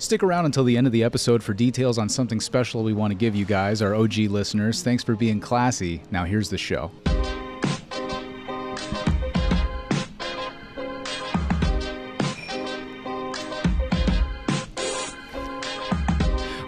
Stick around until the end of the episode for details on something special we want to give you guys, our OG listeners. Thanks for being classy. Now here's the show.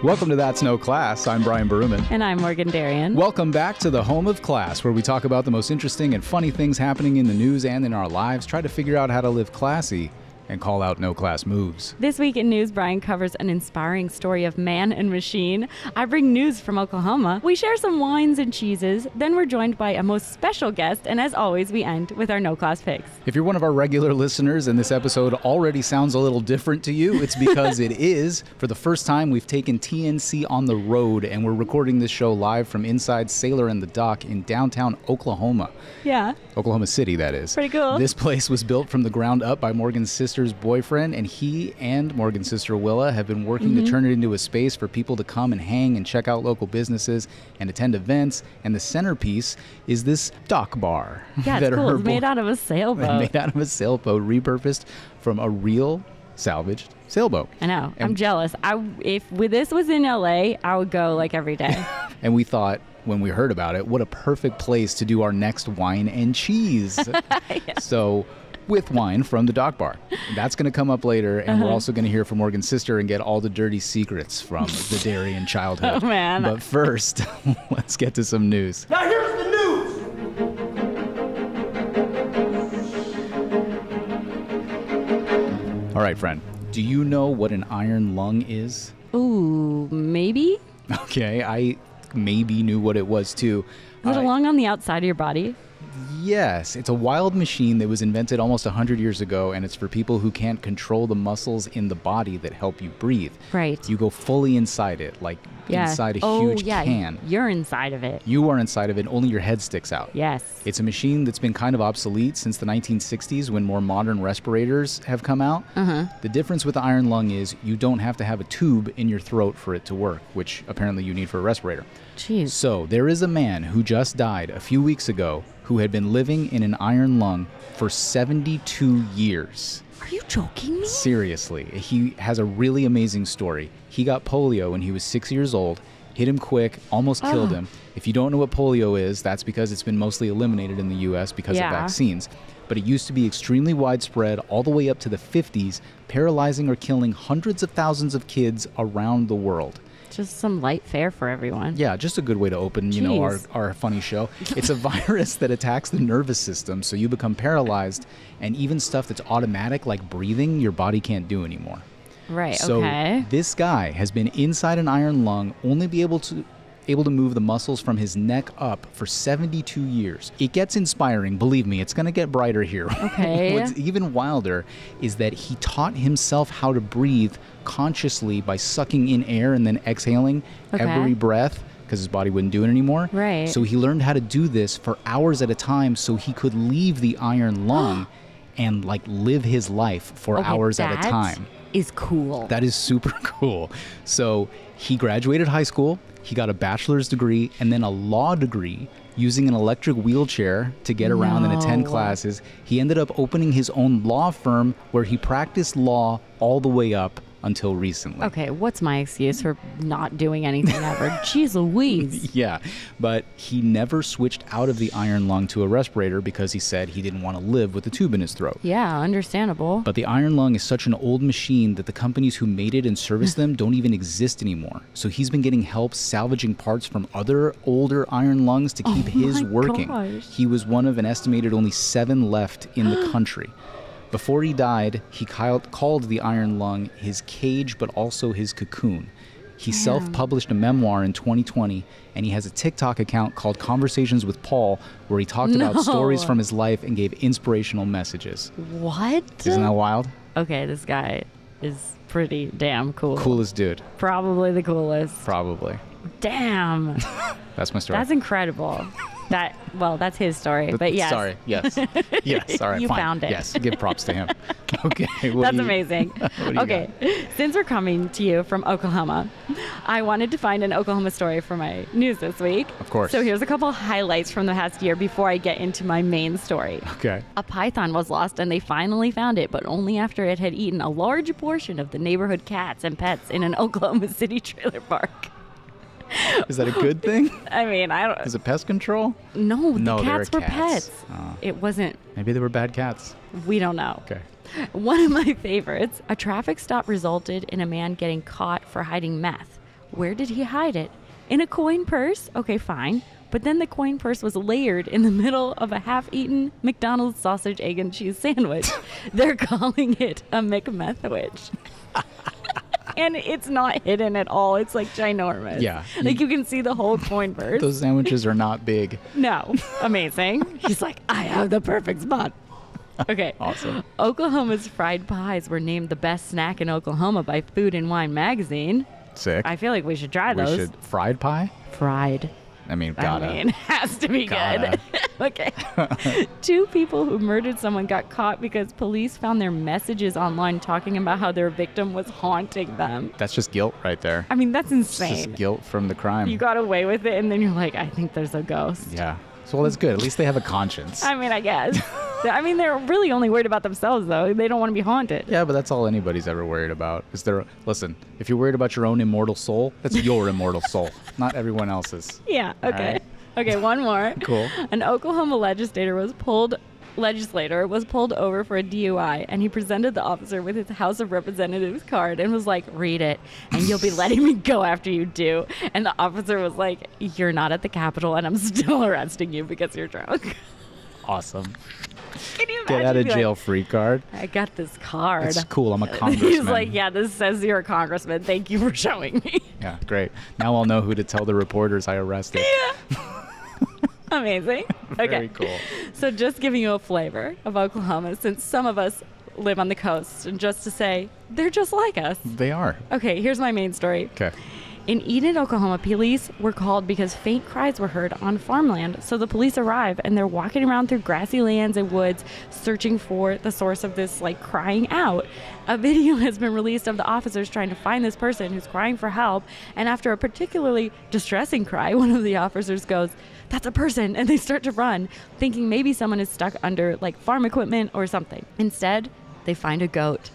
Welcome to That's No Class. I'm Brian Burbank. And I'm Morgan Darian. Welcome back to the home of class, where we talk about the most interesting and funny things happening in the news and in our lives, try to figure out how to live classy, and call out no-class moves. This week in news, Brian covers an inspiring story of man and machine. I bring news from Oklahoma. We share some wines and cheeses. Then we're joined by a most special guest. And as always, we end with our no-class picks. If you're one of our regular listeners and this episode already sounds a little different to you, it's because it is. For the first time, we've taken TNC on the road, and we're recording this show live from inside Sailor and the Dock in downtown Oklahoma. Yeah. Oklahoma City, that is. Pretty cool. This place was built from the ground up by Morgan's sister's boyfriend, and he and Morgan's sister Willa have been working to turn it into a space for people to come and hang and check out local businesses and attend events. And the centerpiece is this dock bar. Yeah, it's cool. It's made out of a sailboat. Made out of a sailboat, repurposed from a real salvaged sailboat. I know. I'm jealous. If this was in LA, I would go like every day. And we thought, when we heard about it, what a perfect place to do our next wine and cheese. Yeah. So with wine from the dock bar. That's going to come up later, and we're also going to hear from Morgan's sister and get all the dirty secrets from the Darian childhood. Oh, man. But first, let's get to some news. Now here's the news! All right, friend. Do you know what an iron lung is? Ooh, maybe? Okay, I maybe knew what it was, too. Is it a lung on the outside of your body? Yes, it's a wild machine that was invented almost 100 years ago, and it's for people who can't control the muscles in the body that help you breathe. Right. You go fully inside it, like inside a huge can. You're inside of it. You are inside of it, only your head sticks out. Yes. It's a machine that's been kind of obsolete since the 1960s when more modern respirators have come out. The difference with the iron lung is you don't have to have a tube in your throat for it to work, which apparently you need for a respirator. Jeez. So there is a man who just died a few weeks ago who had been living in an iron lung for 72 years. Are you joking me? Seriously. He has a really amazing story. He got polio when he was 6 years old, hit him quick, almost killed him. If you don't know what polio is, that's because it's been mostly eliminated in the U.S. because of vaccines. But it used to be extremely widespread all the way up to the 50s, paralyzing or killing hundreds of thousands of kids around the world. Just some light fare for everyone. Yeah, just a good way to open, our funny show. It's a virus that attacks the nervous system, so you become paralyzed, and even stuff that's automatic, like breathing, your body can't do anymore. Right, so okay. This guy has been inside an iron lung, only be able to move the muscles from his neck up for 72 years. It gets inspiring, believe me, it's going to get brighter here. Okay. What's even wilder is that he taught himself how to breathe consciously by sucking in air and then exhaling every breath because his body wouldn't do it anymore. Right. So he learned how to do this for hours at a time so he could leave the iron lung and live his life for hours at a time. Is cool. That is super cool. So he graduated high school, he got a bachelor's degree and then a law degree using an electric wheelchair to get around and attend classes. He ended up opening his own law firm where he practiced law all the way up until recently. Okay, what's my excuse for not doing anything ever? Jeez Louise. Yeah, but he never switched out of the iron lung to a respirator because he said he didn't want to live with a tube in his throat. Yeah, understandable. But the iron lung is such an old machine that the companies who made it and serviced them don't even exist anymore. So he's been getting help salvaging parts from other older iron lungs to keep his working. Gosh. He was one of an estimated only 7 left in the country. Before he died, he called the iron lung his cage, but also his cocoon. He self-published a memoir in 2020, and he has a TikTok account called Conversations with Paul, where he talked about stories from his life and gave inspirational messages. What? Isn't that wild? Okay, this guy is pretty damn cool. Coolest dude. Probably the coolest. Probably. Damn. That's my story. That's incredible. That's his story. But yes. Sorry. Yes. Yes. All right. You fine. found it. Yes. Give props to him. Okay. That's amazing. Okay. Since we're coming to you from Oklahoma, I wanted to find an Oklahoma story for my news this week. Of course. So here's a couple highlights from the past year before I get into my main story. Okay. A python was lost and they finally found it, but only after it had eaten a large portion of the neighborhood cats and pets in an Oklahoma City trailer park. Is that a good thing? I mean, I don't... Is it pest control? No, No, the they were cats were cats. pets. Oh. It wasn't... Maybe they were bad cats. We don't know. Okay. One of my favorites, a traffic stop resulted in a man getting caught for hiding meth. Where did he hide it? In a coin purse? Okay, fine. But then the coin purse was layered in the middle of a half-eaten McDonald's sausage, egg, and cheese sandwich. They're calling it a McMethwich. And it's not hidden at all. It's like ginormous. Yeah. Like you can see the whole coin purse. Those sandwiches are not big. No. Amazing. He's like, I have the perfect spot. Okay. Awesome. Oklahoma's fried pies were named the best snack in Oklahoma by Food and Wine magazine. Sick. I feel like we should try those. Fried pie? Fried. I mean, gotta. I mean, has to be Gotta. good. Okay. 2 people who murdered someone got caught because police found their messages online talking about how their victim was haunting them. That's just guilt right there. I mean, that's It's insane. just guilt from the crime. You got away with it, and then you're like, I think there's a ghost. Yeah. So, well, that's good. At least they have a conscience. I mean, I guess. I mean, they're really only worried about themselves, though. They don't want to be haunted. Yeah, but that's all anybody's ever worried about. Listen, if you're worried about your own immortal soul, that's your immortal soul, not everyone else's. Yeah, okay. Right. Okay, one more. Cool. An Oklahoma legislator was pulled over for a DUI, and he presented the officer with his House of Representatives card and was like, read it, and you'll be letting me go after you do. And the officer was like, you're not at the Capitol, and I'm still arresting you because you're drunk. Awesome. Can you imagine? Get out of Be jail like, free card. I got this card. It's cool. I'm a congressman. He's like, yeah, this says you're a congressman. Thank you for showing me. Yeah, great. Now I'll know who to tell the reporters I arrested. Yeah. Amazing. Okay. Very cool. So just giving you a flavor of Oklahoma, since some of us live on the coast, and just to say, they're just like us. They are. Okay, here's my main story. Okay. In Eden, Oklahoma, police were called because faint cries were heard on farmland. So the police arrive, and they're walking around through grassy lands and woods searching for the source of this, like, crying out. A video has been released of the officers trying to find this person who's crying for help. And after a particularly distressing cry, one of the officers goes, that's a person. And they start to run, thinking maybe someone is stuck under, like, farm equipment or something. Instead, they find a goat.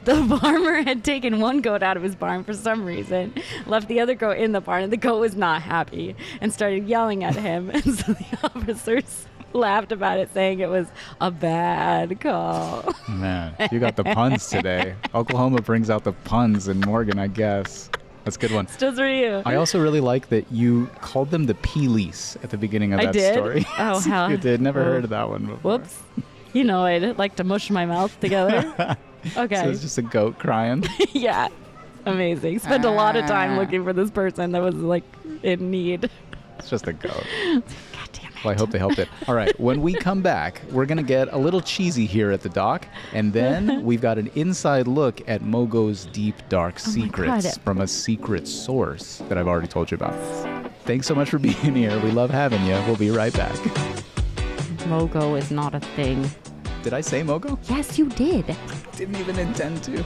The farmer had taken one goat out of his barn for some reason, left the other goat in the barn, and the goat was not happy and started yelling at him. And so the officers laughed about it, saying it was a bad call. Man, you got the puns today. Oklahoma brings out the puns in Morgan, I guess. That's a good one. It's just for you. I also really like that you called them the Peelease at the beginning of that did? story. Oh, hell. You did. Never heard of that one before. Whoops. You know, I'd like to mush my mouth together. Okay. So it's just a goat crying. Yeah. Amazing. Spent a lot of time looking for this person that was, like, in need. It's just a goat. God damn it. Well, I hope they helped it. All right. When we come back, we're going to get a little cheesy here at the dock. And then we've got an inside look at Mogo's deep, dark secrets from a secret source that I've already told you about. Thanks so much for being here. We love having you. We'll be right back. Mogo is not a thing. Did I say Mogo? Yes, you did. Didn't even intend to.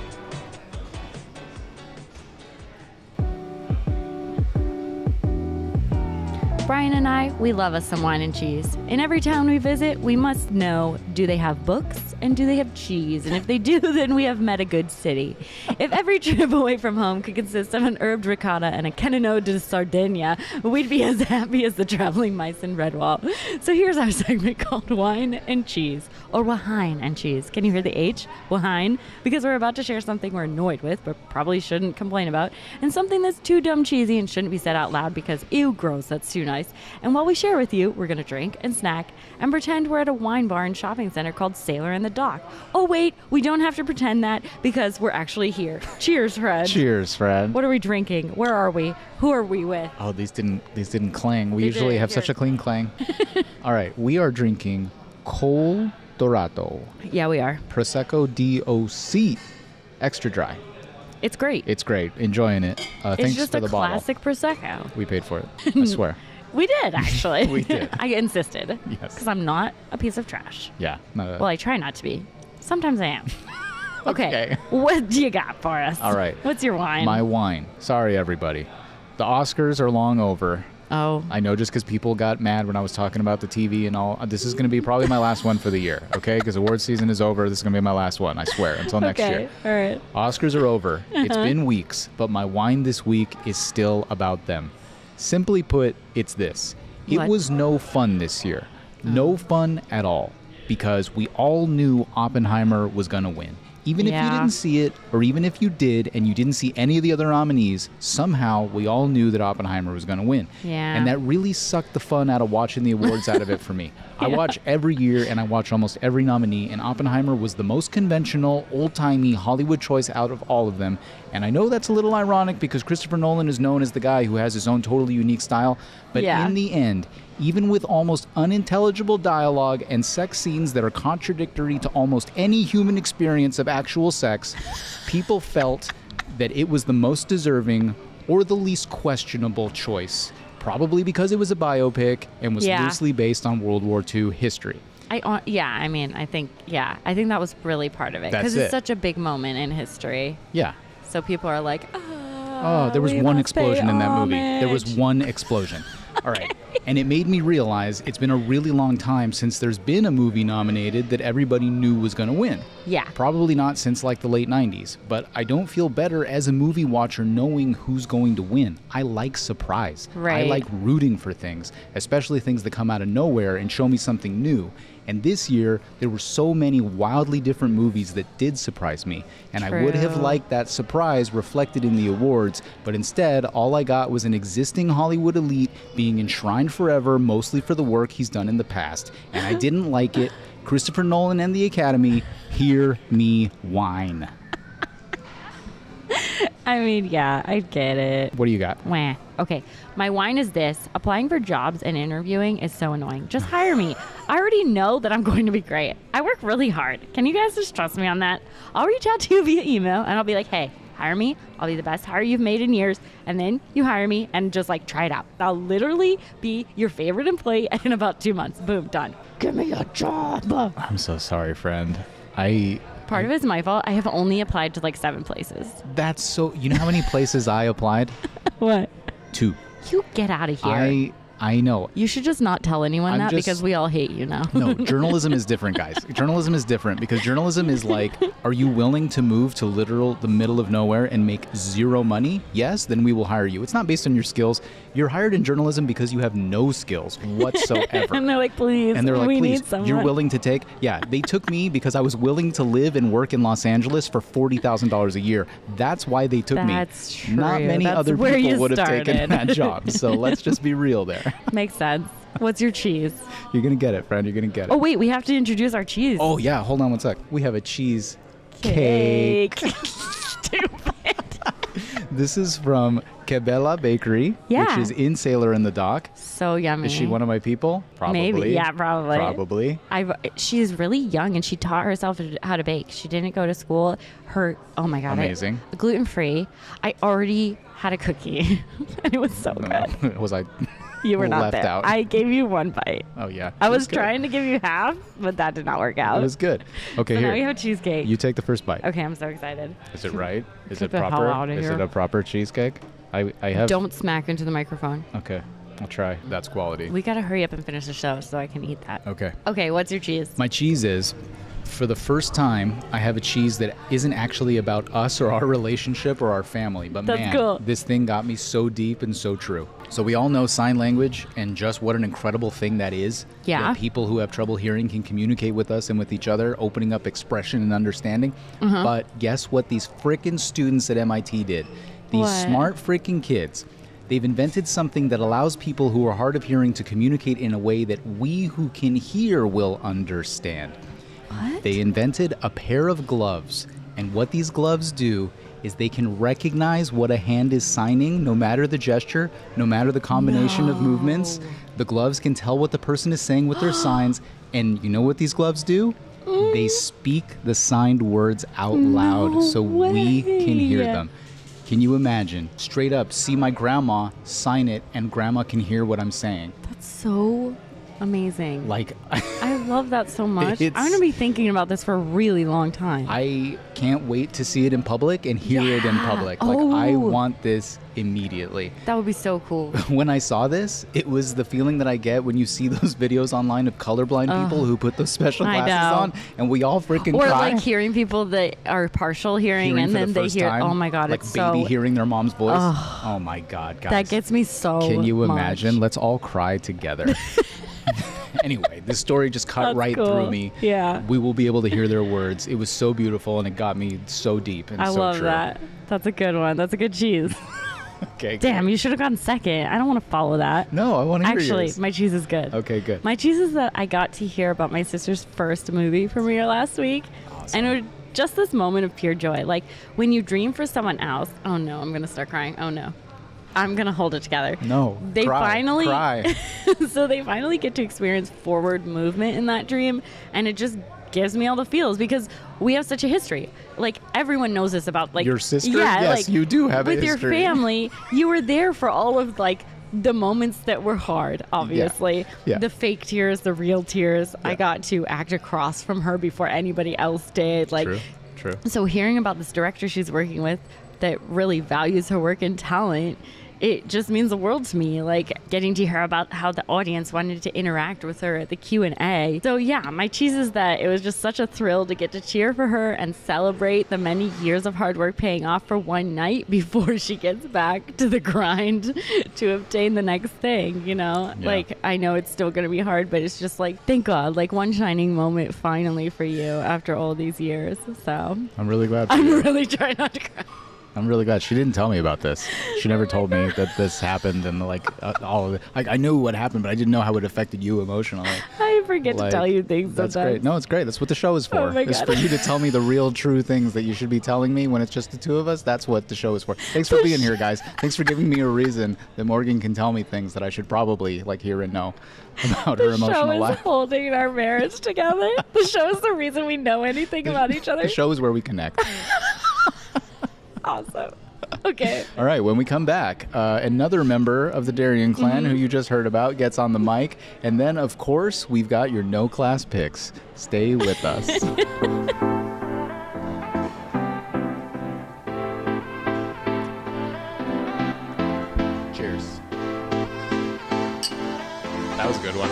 Brian and I, we love us some wine and cheese. In every town we visit, we must know, do they have books and do they have cheese? And if they do, then we have met a good city. If every trip away from home could consist of an herbed ricotta and a Canino de Sardinia, we'd be as happy as the traveling mice in Redwall. So here's our segment called Wine and Cheese, or Whine and Cheese. Can you hear the H? Whine? Because we're about to share something we're annoyed with, but probably shouldn't complain about, and something that's too dumb cheesy and shouldn't be said out loud because, ew, gross, that's too nice. And while we share with you, we're going to drink and snack and pretend we're at a wine bar and shopping center called Sailor and the Dock. Oh, wait, we don't have to pretend that because we're actually here. Cheers, Fred. Cheers, Fred. What are we drinking? Where are we? Who are we with? Oh, these didn't clang. We They usually did. have such a clean clang. All right, we are drinking Col Dorato Yeah, we are. Prosecco DOC Extra Dry. It's great. It's great. Enjoying it. It's Thanks just for a the bottle. classic Prosecco. We paid for it. I swear. We did, actually. We did. I insisted. Yes. Because I'm not a piece of trash. Yeah. Well, I try not to be. Sometimes I am. Okay. What do you got for us? All right. What's your wine? My wine. Sorry, everybody. The Oscars are long over. Oh. I know, just because people got mad when I was talking about the TV and all. This is going to be probably my last one for the year, okay? Because award season is over. This is going to be my last one, I swear, until next year. All right. Oscars are over. It's been weeks, but my wine this week is still about them. Simply put, it's this. It What? was no fun this year. No fun at all. Because we all knew Oppenheimer was going to win. Even if you didn't see it, or even if you did and you didn't see any of the other nominees, somehow we all knew that Oppenheimer was going to win. Yeah. And that really sucked the fun out of watching the awards out of it for me. I watch every year and I watch almost every nominee, and Oppenheimer was the most conventional, old-timey Hollywood choice out of all of them. And I know that's a little ironic because Christopher Nolan is known as the guy who has his own totally unique style, but in the end, even with almost unintelligible dialogue and sex scenes that are contradictory to almost any human experience of actual sex, people felt that it was the most deserving or the least questionable choice, probably because it was a biopic and was loosely based on World War II history. I think that was really part of it. Because it's such a big moment in history. Yeah. So people are like, there was one explosion in that movie. homage. There was one explosion. All right. And it made me realize it's been a really long time since there's been a movie nominated that everybody knew was going to win. Yeah. Probably not since like the late 90s. But I don't feel better as a movie watcher knowing who's going to win. I like surprise. Right. I like rooting for things, especially things that come out of nowhere and show me something new. And this year, there were so many wildly different movies that did surprise me. And I would have liked that surprise reflected in the awards, but instead, all I got was an existing Hollywood elite being enshrined forever, mostly for the work he's done in the past. And I didn't like it. Christopher Nolan and the Academy, hear me whine. I mean, yeah, I get it. What do you got? Wah. Okay, my wine is this. Applying for jobs and interviewing is so annoying. Just hire me. I already know that I'm going to be great. I work really hard. Can you guys just trust me on that? I'll reach out to you via email and I'll be like, hey, hire me. I'll be the best hire you've made in years. And then you hire me and just like try it out. I'll literally be your favorite employee in about 2 months. Boom, done. Give me a job. I'm so sorry, friend. Part of it is my fault. I have only applied to like 7 places. That's so... You know how many places I applied? What? 2. You get out of here. I know. You should just not tell anyone because we all hate you now. No, journalism is different, guys. Journalism is different because journalism is like, are you willing to move to the middle of nowhere and make 0 money? Yes, then we will hire you. It's not based on your skills. You're hired in journalism because you have no skills whatsoever. And they're like, please, and they're like, we please, need someone. you're willing to take... Yeah, they took me because I was willing to live and work in Los Angeles for $40,000 a year. That's why they took me. That's true. Not many That's other where people you would have started. taken that job. So let's just be real there. Makes sense. What's your cheese? You're going to get it, friend. You're going to get it. Oh, wait, we have to introduce our cheese. Oh, yeah. Hold on one sec. We have a cheese cake. Stupid. This is from Kebela Bakery, which is in Sailor in the Dock. So yummy. Is she one of my people? Probably. Maybe. Yeah, probably. Probably. She's really young and she taught herself how to bake. She didn't go to school. Oh my God. Amazing. Gluten-free. I already had a cookie and it was so good. Was I... You were not left there. out. I gave you 1 bite. Oh, yeah. I was trying to give you half, but that did not work out. It was good. Okay, so here. now we have cheesecake. You take the first bite. Okay, I'm so excited. Is it right? Is Get it the hell proper? outta Is here. it a proper cheesecake? I have... Don't smack into the microphone. Okay. I'll try. That's quality. We got to hurry up and finish the show so I can eat that. Okay. Okay, what's your cheese? My cheese is... For the first time, I have a cheese that isn't actually about us or our relationship or our family. But That's man, cool. This thing got me so deep and so true. So we all know sign language and just what an incredible thing that is. Yeah. That people who have trouble hearing can communicate with us and with each other, opening up expression and understanding. But guess what these frickin' students at MIT did? These smart frickin' kids. They've invented something that allows people who are hard of hearing to communicate in a way that we who can hear will understand. What? They invented a pair of gloves, and what these gloves do is they can recognize what a hand is signing, no matter the gesture, no matter the combination of movements. The gloves can tell what the person is saying with their signs, and you know what these gloves do? They speak the signed words out loud so we can hear them. Can you imagine? Straight up, see my grandma, sign it, and grandma can hear what I'm saying. That's so amazing. Like, I love that so much. I'm going to be thinking about this for a really long time. I can't wait to see it in public and hear it in public. Like, I want this immediately. That would be so cool. When I saw this, it was the feeling that I get when you see those videos online of colorblind people who put those special glasses on, and we all freaking or cry. like hearing people that are partial hearing and then they hear, oh my God, like it's baby so... hearing their mom's voice. Oh my God, guys. That gets me so Can you much. imagine? Let's all cry together. Anyway, this story just cut through me. Yeah. We will be able to hear their words. It was so beautiful, and it got me so deep and I so true. love that. That's a good one. That's a good cheese. Okay. Damn, good. you should have gone second. I don't want to follow that. No, I want to hear Actually, yours. my cheese is good. Okay, good. My cheese is that I got to hear about my sister's first movie premiere last week. Awesome. And it was just this moment of pure joy. Like, when you dream for someone else. Oh, no, I'm going to start crying. Oh, no. I'm going to hold it together. No, they finally cry. So they finally get to experience forward movement in that dream, and it just gives me all the feels because we have such a history. Like, everyone knows this about, like, your sister. Yeah, yes, like, you do have a with history. your family. You were there for all of, like, the moments that were hard, obviously. Yeah. The fake tears, the real tears. I got to act across from her before anybody else did. Like, True. So hearing about this director she's working with that really values her work and talent, it just means the world to me. Like, getting to hear about how the audience wanted to interact with her at the Q&A. So yeah, my cheese is that it was just such a thrill to get to cheer for her and celebrate the many years of hard work paying off for one night before she gets back to the grind to obtain the next thing, you know? Yeah. Like, I know it's still going to be hard, but it's just like, thank God, like one shining moment finally for you after all these years. So I'm really glad. I'm really trying not to cry. I'm really glad she didn't tell me about this. She never told me that this happened, and like all of it. Like, I knew what happened, but I didn't know how it affected you emotionally. I forget to tell you things That's sometimes. great. No, it's great. That's what the show is for. Oh my It's God. for you to tell me the real, true things that you should be telling me when it's just the two of us. That's what the show is for. Thanks for being here, guys. Thanks for giving me a reason that Morgan can tell me things that I should probably like hear and know about her The show emotional is life. holding our marriage together. The show is the reason we know anything about each other. The show is where we connect. Awesome. Okay. All right, when we come back, another member of the Darien clan who you just heard about gets on the mic. And then, of course, we've got your no-class picks. Stay with us. Cheers. That was a good one.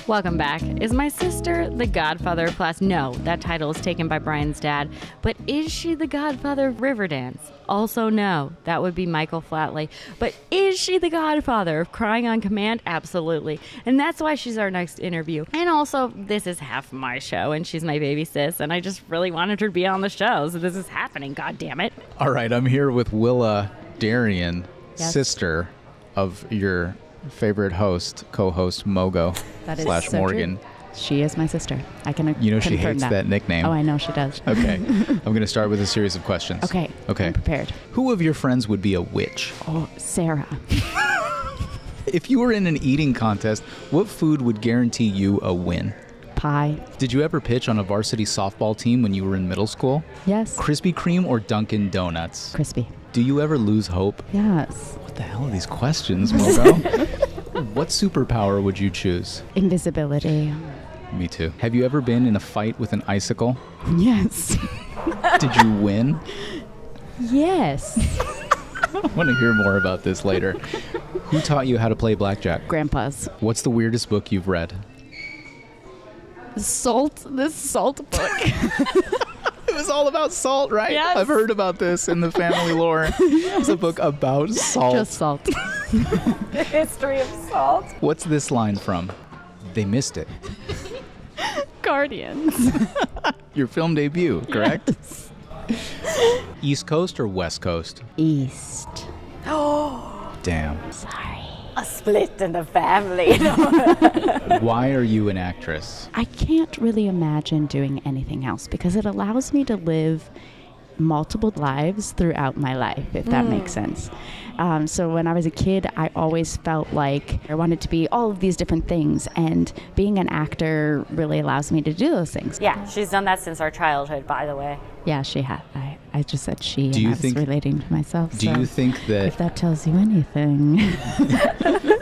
Welcome back. Is my sister the godfather of class? No, that title is taken by Brian's dad. But is she the godfather of Riverdance? Also no, that would be Michael Flatley. But is she the godfather of Crying on Command? Absolutely. And that's why she's our next interview. And also, this is half my show, and she's my baby sis, and I just really wanted her to be on the show, so this is happening, god damn it. All right, I'm here with Willa Darien, Yes. sister of your favorite host, co-host Mogo That is slash so Morgan. true. She is my sister. I can You know she confirm hates that nickname. Oh, I know she does. Okay, I'm going to start with a series of questions. Okay. Okay. I'm prepared. Who of your friends would be a witch? Oh, Sarah. If you were in an eating contest, what food would guarantee you a win? Pie. Did you ever pitch on a varsity softball team when you were in middle school? Yes. Krispy Kreme or Dunkin' Donuts? Crispy. Do you ever lose hope? Yes. What the hell are these questions, Mogo? What superpower would you choose? Invisibility. Me too. Have you ever been in a fight with an icicle? Yes. Did you win? Yes. I want to hear more about this later. Who taught you how to play blackjack? Grandpa's. What's the weirdest book you've read? This salt book. It was all about salt, right? Yes. I've heard about this in the family lore. It's a book about salt. Just salt. The history of salt. What's this line from? They missed it. Guardians. Your film debut, correct? East Coast or West Coast? East. Damn. Sorry. A split in the family. Why are you an actress? I can't really imagine doing anything else because it allows me to live multiple lives throughout my life, if that makes sense. So when I was a kid, I always felt like I wanted to be all of these different things, and being an actor really allows me to do those things. Yeah, she's done that since our childhood, by the way. Yeah, she had. I just said she, Do and you I was think- relating to myself. Do so you think if that... that tells you anything.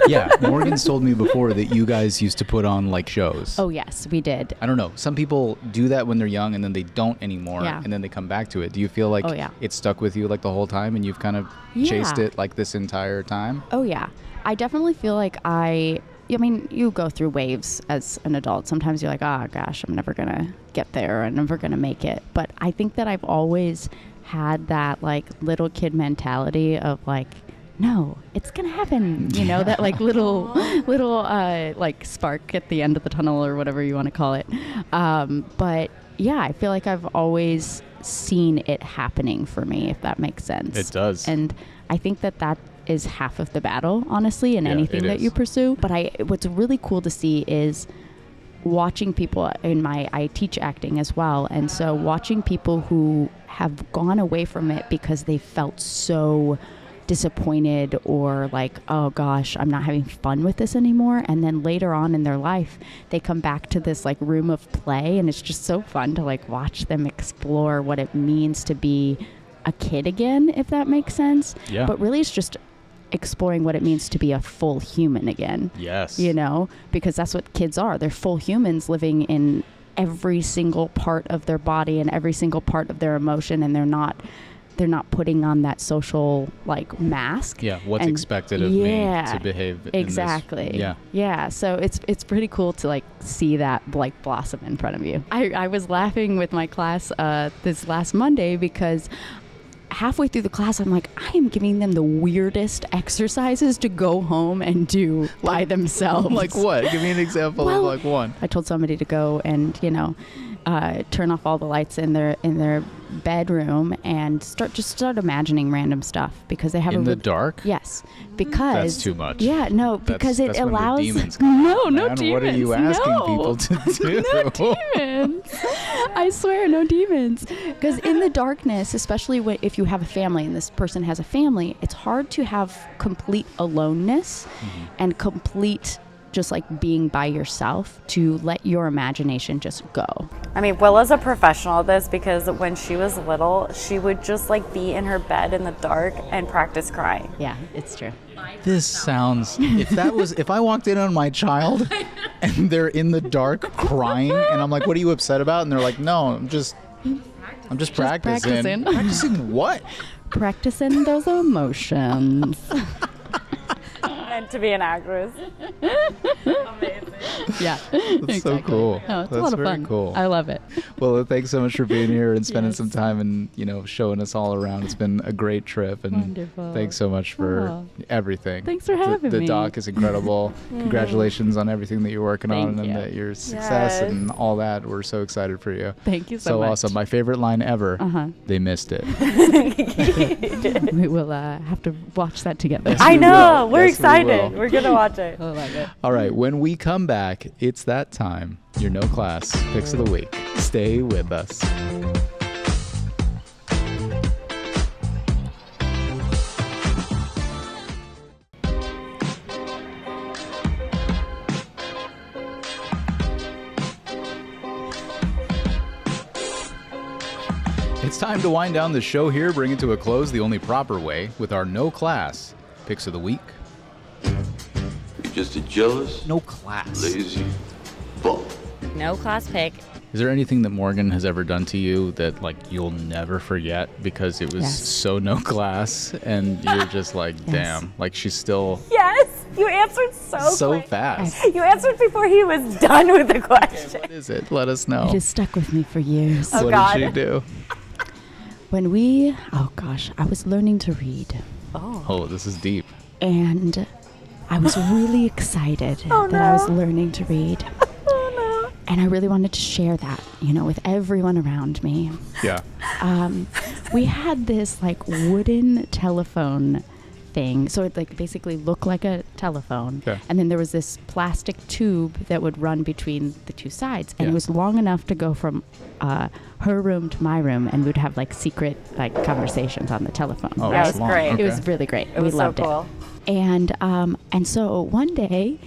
Yeah, Morgan's told me before that you guys used to put on like shows. Oh, yes, we did. I don't know. Some people do that when they're young and then they don't anymore, Yeah. and then they come back to it. Do you feel like Oh, yeah. it stuck with you like the whole time and you've kind of chased Yeah. it like this entire time? Oh, yeah. I definitely feel like I mean, you go through waves as an adult. Sometimes you're like, oh, gosh, I'm never going to get there. I'm never going to make it. But I think that I've always had that, like, little kid mentality of, like, no, it's going to happen. You know, that, like, little, like, spark at the end of the tunnel or whatever you want to call it. But, yeah, I feel like I've always seen it happening for me, if that makes sense. It does. And I think that is half of the battle, honestly, in Yeah, anything it that is. you pursue. But what's really cool to see is watching people I teach acting as well. And so watching people who have gone away from it because they felt so disappointed or like, oh gosh, I'm not having fun with this anymore. And then later on in their life, they come back to this like room of play, and it's just so fun to like watch them explore what it means to be a kid again, if that makes sense. Yeah. But really it's just exploring what it means to be a full human again. Yes. You know, because that's what kids are. They're full humans living in every single part of their body and every single part of their emotion, and they're not putting on that social like mask. Yeah, what's And expected of me to behave exactly. in this. Yeah, so it's pretty cool to like see that like blossom in front of you. I was laughing with my class this last Monday because halfway through the class, I'm like, I am giving them the weirdest exercises to go home and do by themselves. Like what? Give me an example of like one. I told somebody to go and, turn off all the lights in their bedroom and start imagining random stuff because they have In the dark? Yes, because That's too much. Yeah, no, because That's it when the allows demons come no out, man. demons. What are you asking no. people to do? No demons. I swear, no demons. Because in the darkness, especially if you have a family and this person has a family, it's hard to have complete aloneness and complete just like being by yourself to let your imagination just go. I mean, Willa's a professional at this because when she was little, she would just like be in her bed in the dark and practice crying. Yeah, it's true. This sounds, if I walked in on my child and they're in the dark crying and I'm like, what are you upset about? And they're like, no, I'm just practicing. Practicing what? Practicing those emotions. Meant to be an actress. Amazing. Yeah. That's so cool. Oh, it's That's a lot of very fun. cool. I love it. Well, thanks so much for being here and spending Yes. some time and, showing us all around. It's been a great trip. And Wonderful. thanks so much for Oh. everything. Thanks for having the me. doc is incredible. Congratulations on everything that you're working on Thank and you. that your success Yes. and all that. We're so excited for you. Thank you so much. awesome. My favorite line ever. Uh-huh. They missed it. We will have to watch that together. Yes, I we know. will. We're Yes, we excited. will. We're going to watch it. I love it. All right, when we come back, it's that time. Your no class picks of the week. Stay with us. It's time to wind down the show here, bring it to a close the only proper way with our no class picks of the week. You're just a jealous, No class. lazy bum. No class pick. Is there anything that Morgan has ever done to you that like you'll never forget because it was Yes. so no class and you're just like, Yes. damn, like she's still Yes. You answered so quick. fast. You answered before he was done with the question. What is it? Let us know. It has stuck with me for years. Oh, what God. did she do? I was learning to read, Oh, this is deep. and I was really excited that I was learning to read. Oh, no. And I really wanted to share that, with everyone around me. Yeah. We had this like wooden telephone thing. So it like basically looked like a telephone. Okay. And then there was this plastic tube that would run between the two sides. And it was long enough to go from her room to my room, and we'd have like secret like conversations on the telephone. Oh, That that's was long. great. Okay. It was really great. It was we loved so cool. it. And so one day,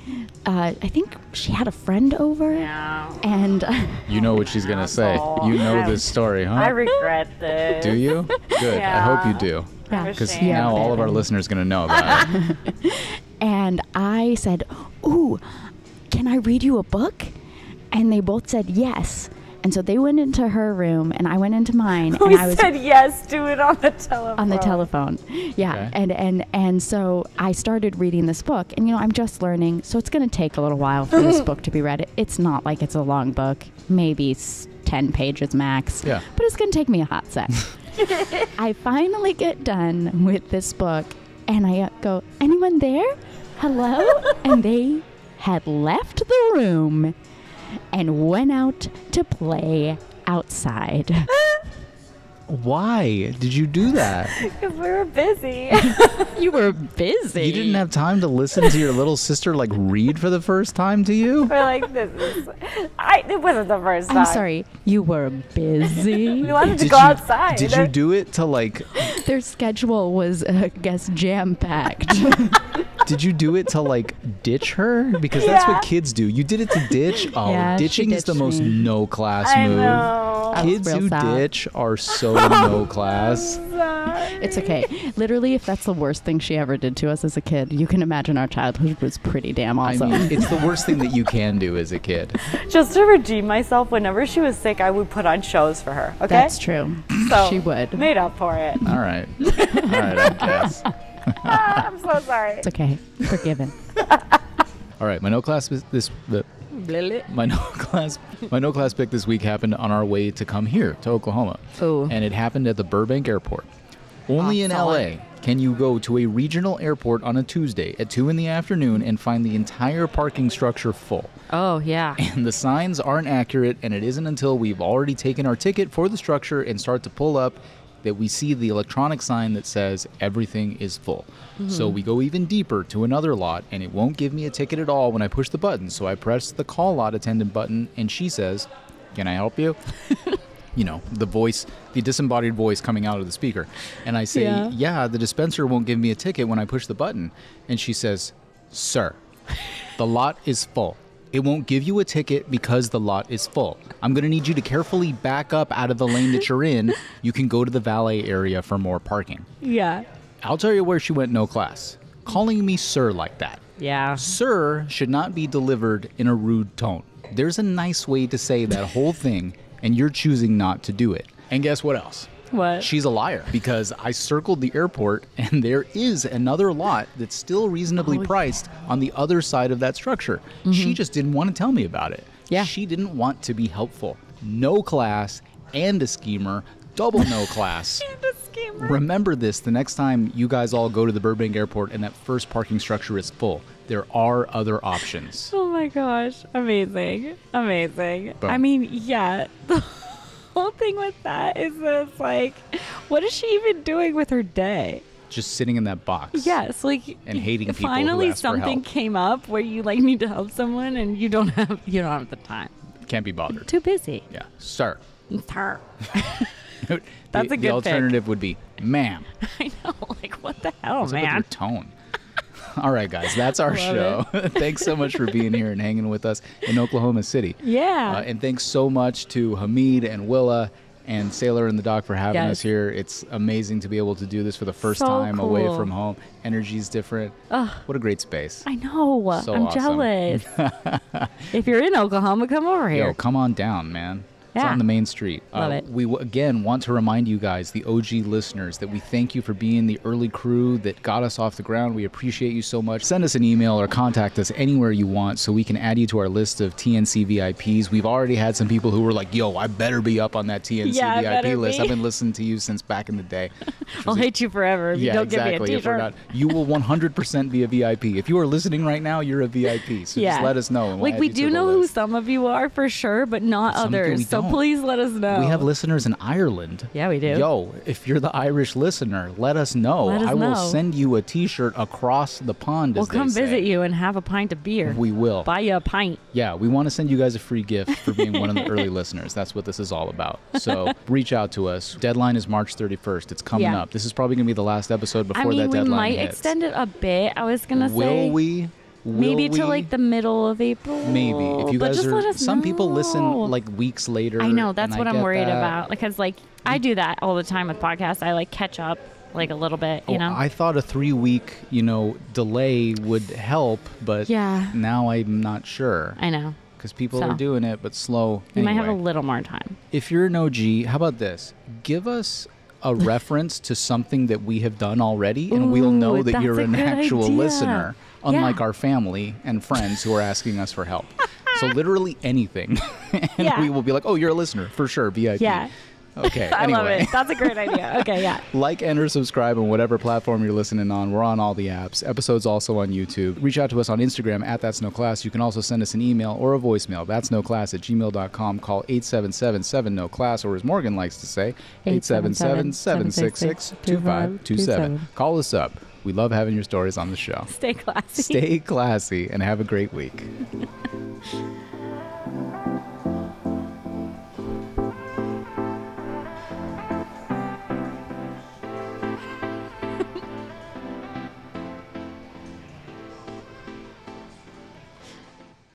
I think she had a friend over, and You know what she's gonna say. You know this story, huh? I regret this. Do you? Good. I hope you do. yeah, Because Shame. now all of our listeners are gonna know about it. and I said, "Ooh, can I read you a book?" And they both said yes. And so they went into her room, and I went into mine, We and I was said yes, do it on the telephone. on the telephone. Yeah. Okay. And so I started reading this book, and I'm just learning, so it's going to take a little while for this book to be read. It's not like it's a long book, maybe 10 pages max. Yeah. But it's going to take me a hot sec. I finally get done with this book, and I go, "Anyone there? Hello?" And they had left the room and went out to play outside. Why did you do that? Because we were busy. You were busy. You didn't have time to listen to your little sister like read for the first time to you? We're like, it wasn't the first time. I'm sorry, you were busy. We wanted to Did go you- outside. Did you do it to like? Their schedule was, I guess, jam-packed. Did you do it to like ditch her? Because that's Yeah. what kids do. You did it to ditch. Oh, Yeah, she ditching is the ditched most me. no class I move. know. I was Kids real who sad. ditch are so no class. It's okay. Literally, if that's the worst thing she ever did to us as a kid, you can imagine our childhood was pretty damn awesome. I mean, it's the worst thing that you can do as a kid. Just to redeem myself, whenever she was sick, I would put on shows for her. Okay? That's true. So, She would. Made up for it. All right, I guess. I'm so sorry. It's okay. Forgiven. All right, my no class my no class pick this week happened on our way to come here to Oklahoma. Ooh. And it happened at the Burbank airport. Only in Awesome. LA can you go to a regional airport on a Tuesday at 2 in the afternoon and find the entire parking structure full. Oh, yeah. And the signs aren't accurate, and it isn't until we've already taken our ticket for the structure and start to pull up that we see the electronic sign that says everything is full. So we go even deeper to another lot, and it won't give me a ticket at all when I push the button. So I press the call lot attendant button, and she says, "Can I help you?" The voice, the disembodied voice coming out of the speaker. And I say, yeah, the dispenser won't give me a ticket when I push the button. And she says, "Sir, the lot is full. It won't give you a ticket because the lot is full. I'm going to need you to carefully back up out of the lane that you're in. You can go to the valet area for more parking." Yeah. I'll tell you where she went no class. Calling me sir like that. Yeah. Sir should not be delivered in a rude tone. There's a nice way to say that whole thing, and you're choosing not to do it. And guess what else? What? She's a liar, because I circled the airport and there is another lot that's still reasonably priced on the other side of that structure. She just didn't want to tell me about it. Yeah. She didn't want to be helpful. No class and a schemer, double no class. Remember this the next time you guys all go to the Burbank airport and that first parking structure is full. There are other options. Oh my gosh. Amazing. Amazing. Boom. I mean, yeah. The whole thing with that is that it's like, what is she even doing with her day? Just sitting in that box. Yes, like And hating people who finally ask for something help. came up where you like need to help someone and you don't have the time. Can't be bothered. Too busy. Yeah. Sir. Tar. The- That's a The good alternative would be, "Ma'am." I know. Like, what the hell, What's up with your man? tone? All right, guys, that's our show. Thanks so much for being here and hanging with us in Oklahoma City. Yeah. And thanks so much to Hamid and Willa and Sailor and the Doc for having Yes. us here. It's amazing to be able to do this for the first So time away cool. from home. Energy's different. What a great space. I know. So I'm awesome. jealous. If you're in Oklahoma, come over here. Yo, come on down, man. It's Yeah. on the main street. Love it. We again want to remind you guys, the OG listeners, that we thank you for being the early crew that got us off the ground. We appreciate you so much. Send us an email or contact us anywhere you want so we can add you to our list of TNC VIPs. We've already had some people who were like, "Yo, I better be up on that TNC Yeah, I VIP better list. be." I've been listening to you since back in the day." I'll hate you forever if you don't exactly. give me a If we're t-shirt. not, you will 100% be a VIP. If you are listening right now, you're a VIP. So just let us know. And we'll Like, add we you to do the know who list. some of you are for sure, but not Some of you others. we So don't. Please let us know. We have listeners in Ireland. Yeah, we do. Yo, if you're the Irish listener, let us know. Let us I will know. send you a t-shirt across the pond, We'll as they come say. visit you and have a pint of beer. We will. Buy you a pint. Yeah, we want to send you guys a free gift for being one of the early listeners. That's what this is all about. So reach out to us. Deadline is March 31st. It's coming up. This is probably going to be the last episode before that deadline we might hits. extend it a bit. I was going to say. Will we? Maybe to like the middle of April. Maybe. If you but guys just are. let us Some know. people listen like weeks later. I know. That's and what I I'm get worried that. about. Because like I do that all the time with podcasts. I like catch up like a little bit, you know? I thought a 3-week, delay would help, but now I'm not sure. I know. Because people are doing it, but slow. You might have a little more time. If you're an OG, how about this? Give us a reference to something that we have done already, and we'll know that you're an actual listener, unlike our family and friends who are asking us for help. So literally anything. And we will be like, oh, you're a listener, for sure, VIP. Yeah. Okay, I anyway. love it. That's a great idea. Okay, yeah. Like and or subscribe on whatever platform you're listening on. We're on all the apps. Episodes also on YouTube. Reach out to us on Instagram at That's No Class. You can also send us an email or a voicemail. That's no class at gmail.com. Call 877-7-NO-CLASS, or as Morgan likes to say, 877-766-2527. Call us up. We love having your stories on the show. Stay classy. Stay classy and have a great week.